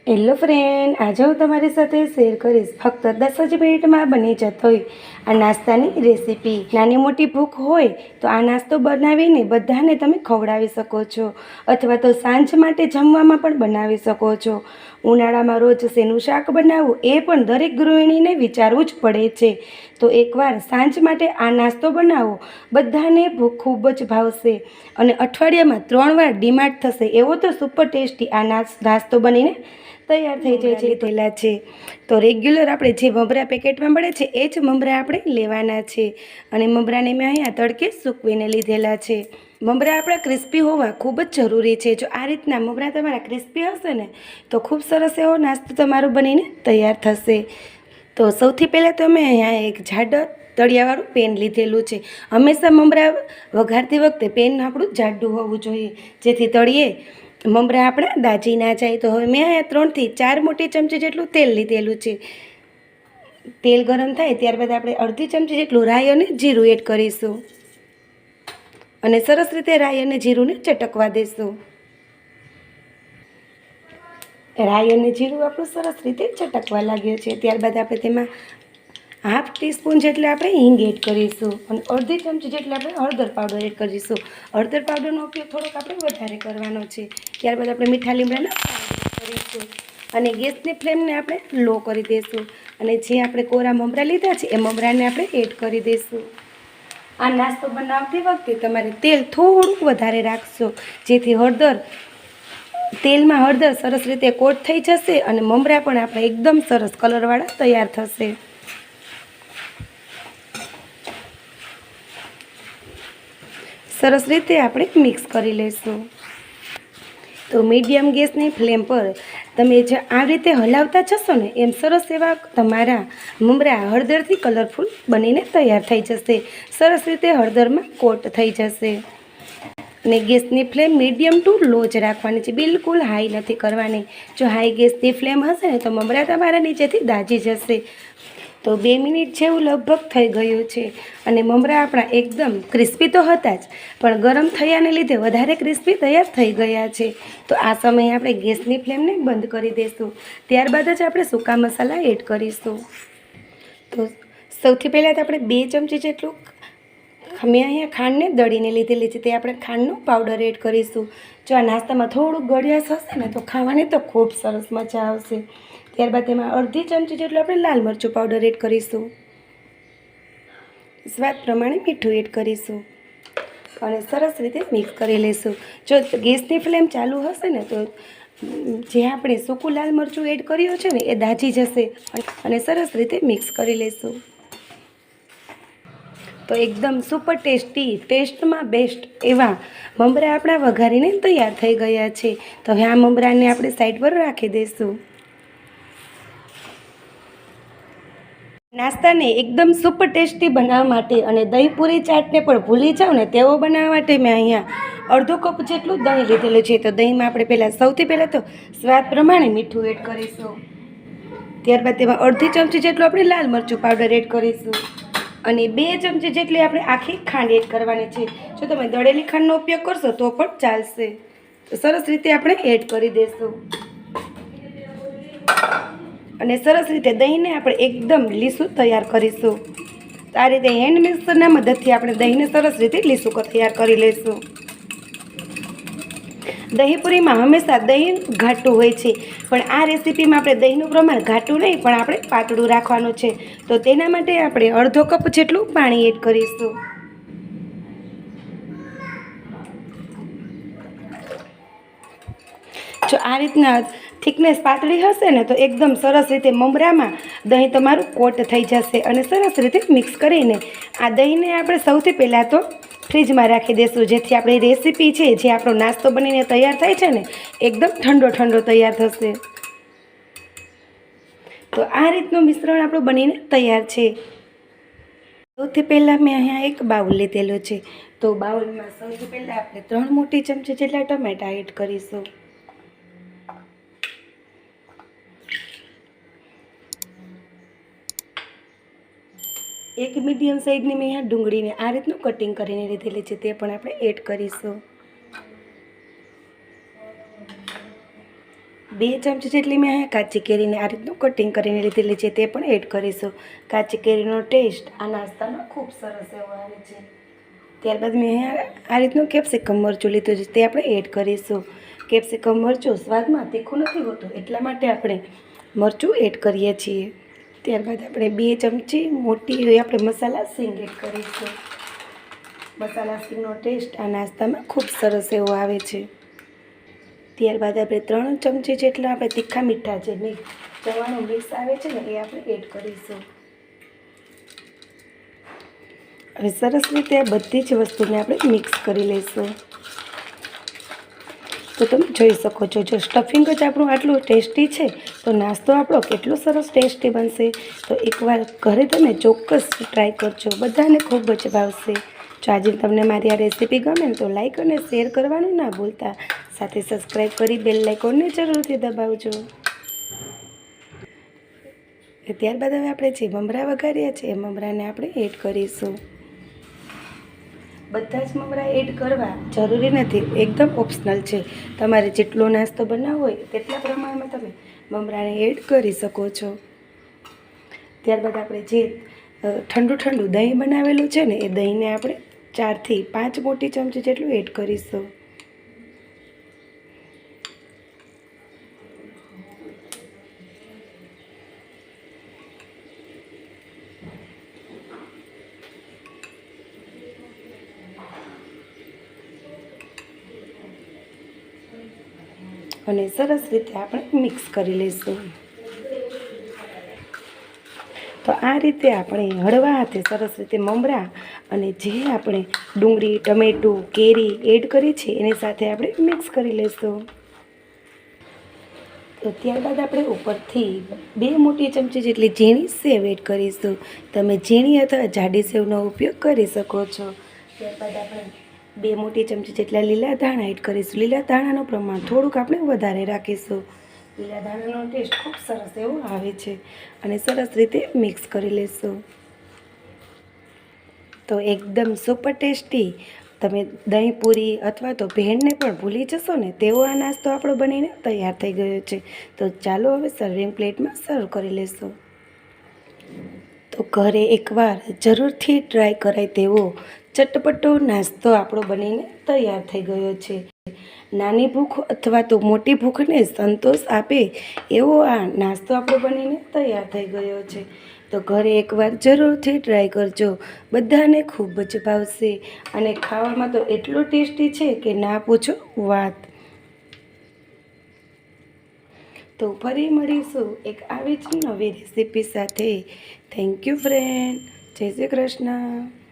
Hello friend, આજે હું તમારી સાથે શેર કરીશ ફક્ત 10 જ મિનિટમાં બની જતો હોય આ નાસ્તાની રેસીપી। નાની મોટી ભૂખ હોય તો આ નાસ્તો બનાવીને બધાને તમે ખવડાવી શકો છો, અથવા તો સાંજ માટે જમવામાં પણ બનાવી શકો છો। ઉનાળામાં રોજ શેનું શાક બનાવવું એ પણ દરેક ગૃહિણીને વિચારવું જ પડે છે। તો એકવાર સાંજ માટે આ નાસ્તો બનાવો, બધાને ભૂખ ખૂબ જ ભાવશે અને અઠવાડિયામાં 3 વાર ડિમાન્ડ થશે એવો તો સુપર ટેસ્ટી આ નાસ્તો બનીને તૈયાર થઈ જાય છે। લીધેલા છે તો રેગ્યુલર આપણે જે મમરા પેકેટમાં મળે છે એ જ મમરા આપણે લેવાના છે અને મમરાને મેં અહીંયા તડકે સૂકવીને લીધેલા છે। મમરા આપણા ક્રિસ્પી હોવા ખૂબ જ જરૂરી છે। જો આ રીતના મમરા તમારા ક્રિસ્પી હશે ને તો ખૂબ સરસ એવો નાસ્તો તમારો બનીને તૈયાર થશે। તો સૌથી પહેલાં તો મેં અહીંયા એક જાડા તળિયાવાળું પેન લીધેલું છે। હંમેશા મમરા વઘારતી વખતે પેન આપણું જાડું હોવું જોઈએ, જેથી તળિયે મમરા આપણા દાજી ના જાય। તો હવે મેં અહીંયા 3 થી 4 મોટી ચમચી જેટલું તેલ લીધેલું છે। તેલ ગરમ થાય ત્યારબાદ આપણે અડધી ચમચી જેટલું રાઈ અને જીરું એડ કરીશું અને સરસ રીતે રાઈ અને જીરુંને ચટકવા દેશું। રાઈ અને જીરું આપણું સરસ રીતે ચટકવા લાગ્યું છે ત્યારબાદ આપણે તેમાં ½ ટીસ્પૂન જેટલે આપણે હિંગ એડ કરીશું અને અડધી ચમચી જેટલે આપણે હળદર પાવડર એડ કરીશું। હળદર પાવડરનો ઉપયોગ થોડોક આપણે વધારે કરવાનો છે। ત્યારબાદ આપણે મીઠા લીમડાના કરીશું અને ગેસની ફ્લેમને આપણે લો કરી દઈશું અને જે આપણે કોરા મમરા લીધા છે એ મમરાને આપણે એડ કરી દઈશું। આ નાસ્તો બનાવતી વખતે તમારે તેલ થોડુંક વધારે રાખશો, જેથી તેલમાં હળદર સરસ રીતે કોટ થઈ જશે અને મમરા પણ આપણે એકદમ સરસ કલરવાળા તૈયાર થશે। સરસ રીતે આપણે મિક્સ કરી લઈશું। તો મીડિયમ ગેસની ફ્લેમ પર તમે જે આ રીતે હલાવતા જશો ને એમ સરસ એવા તમારા મમરા હળદરથી કલરફુલ બનીને તૈયાર થઈ જશે, સરસ રીતે હળદરમાં કોટ થઈ જશે। અને ગેસની ફ્લેમ મીડિયમ ટુ લો જ રાખવાની છે, બિલકુલ હાઈ નથી કરવાની। જો હાઈ ગેસની ફ્લેમ હશે ને તો મમરા તમારા નીચેથી દાજી જશે। તો 2 મિનિટ જેવું લગભગ થઈ ગયું છે અને મમરા આપણા એકદમ ક્રિસ્પી તો હતા જ, પણ ગરમ થયાને લીધે વધારે ક્રિસ્પી તૈયાર થઈ ગયા છે। તો આ સમયે આપણે ગેસની ફ્લેમને બંધ કરી દઈશું, ત્યારબાદ જ આપણે સૂકા મસાલા એડ કરીશું। તો સૌથી પહેલાં તો આપણે 2 ચમચી જેટલું મેં અહીંયા ખાંડને દળીને લીધેલી છે તે આપણે ખાંડનો પાવડર એડ કરીશું। જો આ નાસ્તામાં થોડુંક ગળ્યાશ હશે ને તો ખાવાની તો ખૂબ સરસ મજા આવશે। ત્યારબાદ તેમાં અડધી ચમચી જેટલું આપણે લાલ મરચું પાવડર એડ કરીશું, સ્વાદ પ્રમાણે મીઠું એડ કરીશું અને સરસ રીતે મિક્સ કરી લઈશું। જો ગેસની ફ્લેમ ચાલુ હશે ને તો જે આપણે સૂકું લાલ મરચું એડ કર્યું છે ને એ દાજી જશે અને સરસ રીતે મિક્સ કરી લઈશું। તો એકદમ સુપર ટેસ્ટમાં બેસ્ટ એવા મમરા આપણા વઘારીને તૈયાર થઈ ગયા છે। તો હવે આ મમરાને આપણે સાઈડ પર રાખી દઈશું। નાસ્તાને એકદમ સુપર ટેસ્ટી બનાવવા માટે અને દહીં પૂરી ચાટને પણ ભૂલી જાઓ ને તેવો બનાવવા માટે મેં અહીંયા અડધો કપ જેટલું દહીં લીધેલું છે। તો દહીંમાં આપણે સૌથી પહેલાં તો સ્વાદ પ્રમાણે મીઠું એડ કરીશું, ત્યારબાદ તેમાં અડધી ચમચી જેટલું આપણે લાલ મરચું પાવડર એડ કરીશું અને 2 ચમચી જેટલી આપણે આખી ખાંડ એડ કરવાની છે। જો તમે દળેલી ખાંડનો ઉપયોગ કરશો તો પણ ચાલશે। તો સરસ રીતે આપણે એડ કરી દઈશું અને સરસ રીતે દહીંને આપણે એકદમ લીસું તૈયાર કરીશું। તો આ રીતે હેન્ડ મિક્સરના મદદથી આપણે દહીંને સરસ રીતે લીસું તૈયાર કરી લઈશું। દહીંપૂરીમાં હંમેશા દહીં ઘાટું હોય છે, પણ આ રેસીપીમાં આપણે દહીંનું પ્રમાણ ઘાટું નહીં પણ આપણે પાતળું રાખવાનું છે। તો તેના માટે આપણે અડધો કપ જેટલું પાણી એડ કરીશું। જો આ રીતના થિકનેસ પાતળી હશે ને તો એકદમ સરસ રીતે મમરામાં દહીં તમારું કોટ થઈ જશે અને સરસ રીતે મિક્સ કરીને આ દહીંને આપણે સૌથી પહેલાં તો ફ્રીજમાં રાખી દઈશું, જેથી આપણી રેસીપી છે જે આપણો નાસ્તો બનીને તૈયાર થાય છે ને એકદમ ઠંડો તૈયાર થશે। તો આ રીતનું મિશ્રણ આપણું બનીને તૈયાર છે। સૌથી પહેલાં મેં અહીંયા એક બાઉલ લીધેલો છે। તો બાઉલમાં સૌથી પહેલાં આપણે 3 મોટી ચમચી જેટલા ટમેટાં એડ કરીશું, એક મીડિયમ સાઇઝની મેં અહીંયા ડુંગળીને આ રીતનું કટિંગ કરીને લીધેલી છે તે પણ આપણે એડ કરીશું। 2 ચમચી જેટલી મેં અહીંયા કાચી કેરીને આ રીતનું કટિંગ કરીને લીધેલી છે, તે પણ એડ કરીશું. કાચી કેરીનો ટેસ્ટ આ નાસ્તામાં ખૂબ સરસ એવો આવે છે. ત્યારબાદ મેં અહીંયા આ રીતનું કેપ્સિકમ મરચું લીધું છે, તે આપણે એડ કરીશું. કેપ્સિકમ મરચું સ્વાદમાં તીખું નથી હોતું, એટલા માટે આપણે મરચું એડ કરીએ છીએ. ત્યારબાદ આપણે 2 ચમચી મોટી આપણે મસાલા સિંગ એડ કરીશું. મસાલા સિંગનો ટેસ્ટ આ નાસ્તામાં ખૂબ સરસ એવો આવે છે. ત્યારબાદ આપણે 3 ચમચી જેટલા આપણે તીખા મીઠા જે ચવાણું મિક્સ આવે છે ને એ આપણે એડ કરીશું. હવે સરસ રીતે આ બધી જ વસ્તુને આપણે મિક્સ કરી લઈશું. તો તમે જોઈ શકો છો, જો સ્ટફિંગ જ આપણું આટલું ટેસ્ટી છે તો નાસ્તો આપણો કેટલો સરસ ટેસ્ટી બનશે. તો એકવાર ઘરે તમે ચોક્કસ ટ્રાય કરજો, બધાને ખૂબ જ ભાવશે. જો આજે તમને મારી આ રેસીપી ગમે ને તો લાઈક અને શેર કરવાનું ના ભૂલતા. સાથે સબસ્ક્રાઈબ કરી બેલ આઇકોનને જરૂરથી દબાવજો. ત્યારબાદ હવે આપણે જે મમરા વઘાર્યા છે એ મમરાને આપણે એડ કરીશું. બધા જ મમરા એડ કરવા જરૂરી નથી, એકદમ ઓપ્શનલ છે. તમારે જેટલો નાસ્તો બનાવવો હોય તેટલા પ્રમાણમાં તમે મમરાને એડ કરી શકો છો. ત્યારબાદ આપણે જે ઠંડુ દહીં બનાવેલું છે ને એ દહીંને આપણે 4 થી 5 મોટી ચમચી જેટલું એડ કરીશું. અને સરસ રીતે આપણે મિક્સ કરી લઈશું. તો આ રીતે આપણે હળવા હાથે સરસ રીતે મમરા અને જે આપણે ડુંગળી, ટમેટું, કેરી એડ કરી છે એની સાથે આપણે મિક્સ કરી લઈશું. તો ત્યારબાદ આપણે ઉપરથી 2 મોટી ચમચી જેટલી ઝીણી સેવ એડ કરીશું. તમે ઝીણી અથવા જાડી સેવનો ઉપયોગ કરી શકો છો. ત્યારબાદ આપણે 2 મોટી ચમચી જેટલા લીલા ધાણા એડ કરીશું. લીલા ધાણાનું પ્રમાણ થોડુંક આપણે વધારે રાખીશું. લીલા ધાણાનો ટેસ્ટ ખૂબ સરસ એવો આવે છે. અને સરસ રીતે મિક્સ કરી લઈશું. તો એકદમ સુપર ટેસ્ટી તમે દહીં પૂરી અથવા તો ભેળને પણ ભૂલી જશો ને તેવો આ નાસ્તો આપણો બનીને તૈયાર થઈ ગયો છે. તો ચાલો હવે સર્વિંગ પ્લેટમાં સર્વ કરી લઈશું. તો ઘરે એકવાર જરૂરથી ટ્રાય કરાય તેવો ચટપટો નાસ્તો આપણો બનીને તૈયાર થઈ ગયો છે. નાની ભૂખ અથવા તો મોટી ભૂખને સંતોષ આપે એવો આ નાસ્તો આપણો બનીને તૈયાર થઈ ગયો છે. તો ઘરે એકવાર જરૂરથી ટ્રાય કરજો, બધાને ખૂબ જ ભાવશે. અને ખાવામાં તો એટલું ટેસ્ટી છે કે ના પૂછો વાત. તો ફરી મળીશું એક આવી જ નવી રેસીપી સાથે. Thank you friend. જય શ્રી કૃષ્ણ.